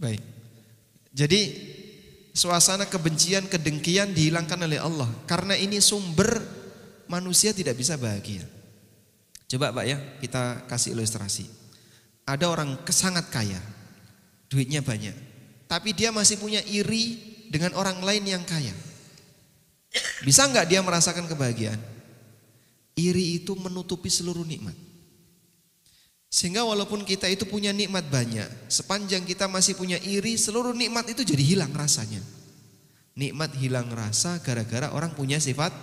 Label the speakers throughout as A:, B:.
A: Baik. Jadi suasana kebencian, kedengkian dihilangkan oleh Allah. Karena ini sumber manusia tidak bisa bahagia. Coba Pak ya, kita kasih ilustrasi. Ada orang sangat kaya, duitnya banyak, tapi dia masih punya iri dengan orang lain yang kaya. Bisa nggak dia merasakan kebahagiaan? Iri itu menutupi seluruh nikmat. Sehingga walaupun kita itu punya nikmat banyak, sepanjang kita masih punya iri, seluruh nikmat itu jadi hilang rasanya. Nikmat hilang rasa gara-gara orang punya sifat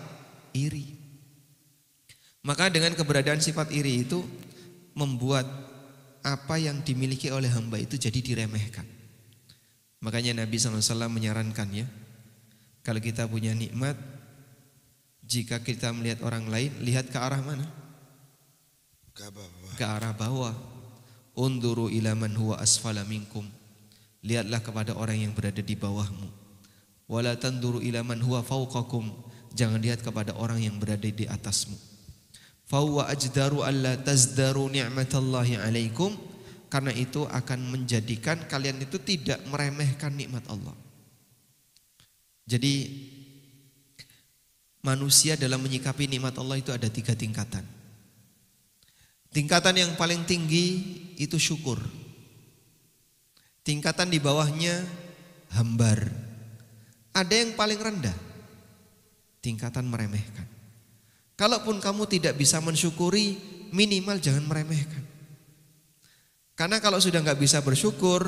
A: iri. Maka dengan keberadaan sifat iri itu membuat apa yang dimiliki oleh hamba itu jadi diremehkan. Makanya Nabi SAW menyarankan ya, kalau kita punya nikmat, jika kita melihat orang lain, lihat ke arah mana? Ke arah bawah. Unduru ila man huwa asfala minkum. Lihatlah kepada orang yang berada di bawahmu. Wala tanduru ila man huwa fawqakum. Jangan lihat kepada orang yang berada di atasmu. Fahuwa ajdaru alla tazdaru ni'matallahi alaikum. Karena itu akan menjadikan kalian itu tidak meremehkan nikmat Allah. Jadi manusia dalam menyikapi nikmat Allah itu ada 3 tingkatan. Tingkatan yang paling tinggi itu syukur. Tingkatan di bawahnya hambar. Ada yang paling rendah, tingkatan meremehkan. Kalaupun kamu tidak bisa mensyukuri, minimal jangan meremehkan. Karena kalau sudah nggak bisa bersyukur,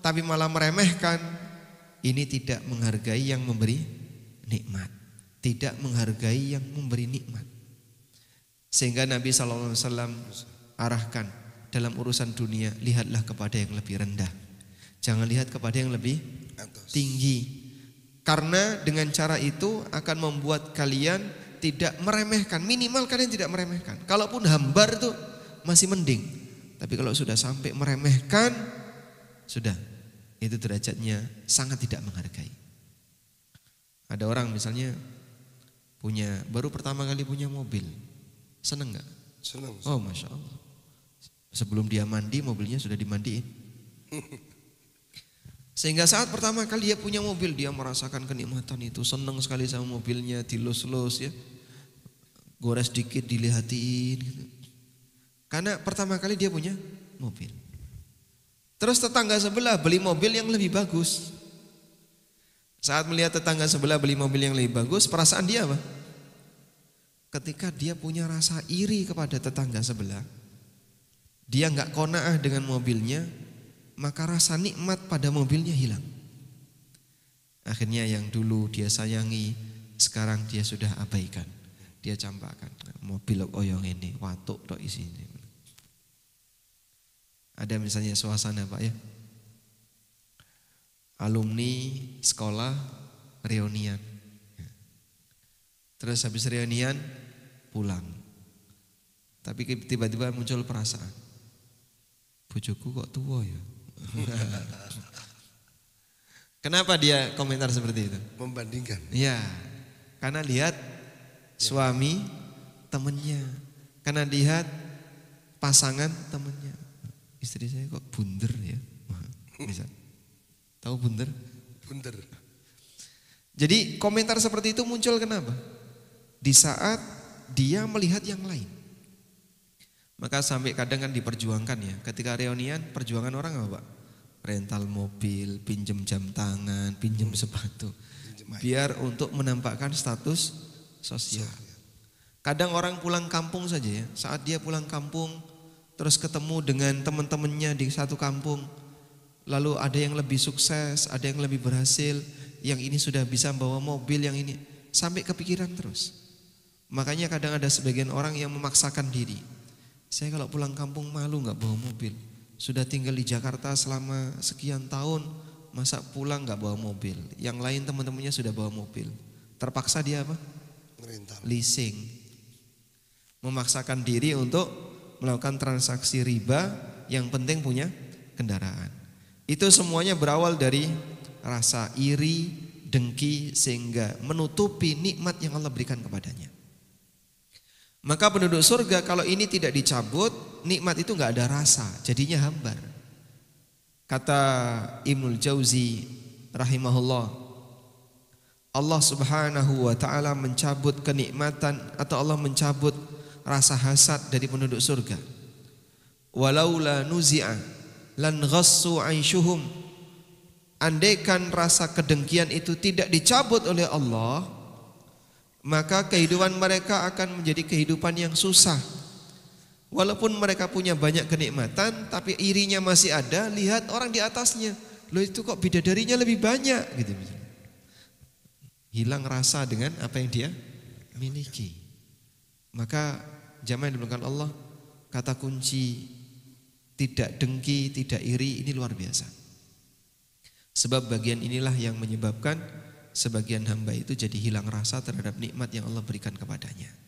A: tapi malah meremehkan, ini tidak menghargai yang memberi nikmat, tidak menghargai yang memberi nikmat. Sehingga Nabi SAW arahkan dalam urusan dunia, lihatlah kepada yang lebih rendah, jangan lihat kepada yang lebih tinggi. Karena dengan cara itu akan membuat kalian tidak meremehkan, minimal kalian tidak meremehkan. Kalaupun hambar itu masih mending, tapi kalau sudah sampai meremehkan, sudah itu derajatnya sangat tidak menghargai. Ada orang misalnya baru pertama kali punya mobil, seneng nggak?
B: Seneng.
A: Oh masya Allah. Sebelum dia mandi mobilnya sudah dimandiin. Sehingga saat pertama kali dia punya mobil, dia merasakan kenikmatan itu, senang sekali sama mobilnya, dilus-lus ya, gores dikit dilihatin gitu. Karena pertama kali dia punya mobil. Terus tetangga sebelah beli mobil yang lebih bagus. Saat melihat tetangga sebelah beli mobil yang lebih bagus, perasaan dia apa? Ketika dia punya rasa iri kepada tetangga sebelah, dia nggak qanaah dengan mobilnya, maka rasa nikmat pada mobilnya hilang. Akhirnya yang dulu dia sayangi, sekarang dia sudah abaikan. Dia campakkan, mobil oyong ini, watuk tok isinya. Ada misalnya suasana Pak ya, alumni sekolah reunian. Terus habis reunian pulang. Tapi tiba-tiba muncul perasaan, bojoku kok tua ya. Kenapa dia komentar seperti itu?
B: Membandingkan.
A: Iya, karena lihat suami temennya, karena lihat pasangan temennya. Istri saya kok bunder ya. Bisa. Tahu bunder?
B: Bunder.
A: Jadi komentar seperti itu muncul kenapa? Di saat dia melihat yang lain. Maka sampai kadang kan diperjuangkan ya. Ketika reunian perjuangan orang apa Pak? Rental mobil, pinjem jam tangan, pinjem sepatu. Biar untuk menampakkan status sosial. Kadang orang pulang kampung saja ya. Saat dia pulang kampung terus ketemu dengan teman-temannya di satu kampung. Lalu ada yang lebih sukses, ada yang lebih berhasil. Yang ini sudah bisa bawa mobil, yang ini. Sampai kepikiran terus. Makanya kadang ada sebagian orang yang memaksakan diri. Saya kalau pulang kampung malu gak bawa mobil. Sudah tinggal di Jakarta selama sekian tahun, masa pulang gak bawa mobil. Yang lain teman-temannya sudah bawa mobil. Terpaksa dia apa?
B: Rental.
A: Leasing. Memaksakan diri untuk melakukan transaksi riba, yang penting punya kendaraan. Itu semuanya berawal dari rasa iri, dengki, sehingga menutupi nikmat yang Allah berikan kepadanya. Maka penduduk surga kalau ini tidak dicabut, nikmat itu gak ada rasa, jadinya hambar. Kata Ibnul Jauzi rahimahullah, Allah Subhanahu wa taala mencabut kenikmatan atau Allah mencabut rasa hasad dari penduduk surga. Walaula nuzi'a lan ghassu 'aishuhum. Andaikan rasa kedengkian itu tidak dicabut oleh Allah, maka kehidupan mereka akan menjadi kehidupan yang susah. Walaupun mereka punya banyak kenikmatan, tapi irinya masih ada. Lihat orang di atasnya, loh itu kok bidadarinya lebih banyak gitu. Hilang rasa dengan apa yang dia miliki. Maka jamaah yang dimuliakan Allah, kata kunci tidak dengki, tidak iri ini luar biasa. Sebab bagian inilah yang menyebabkan sebagian hamba itu jadi hilang rasa terhadap nikmat yang Allah berikan kepadanya.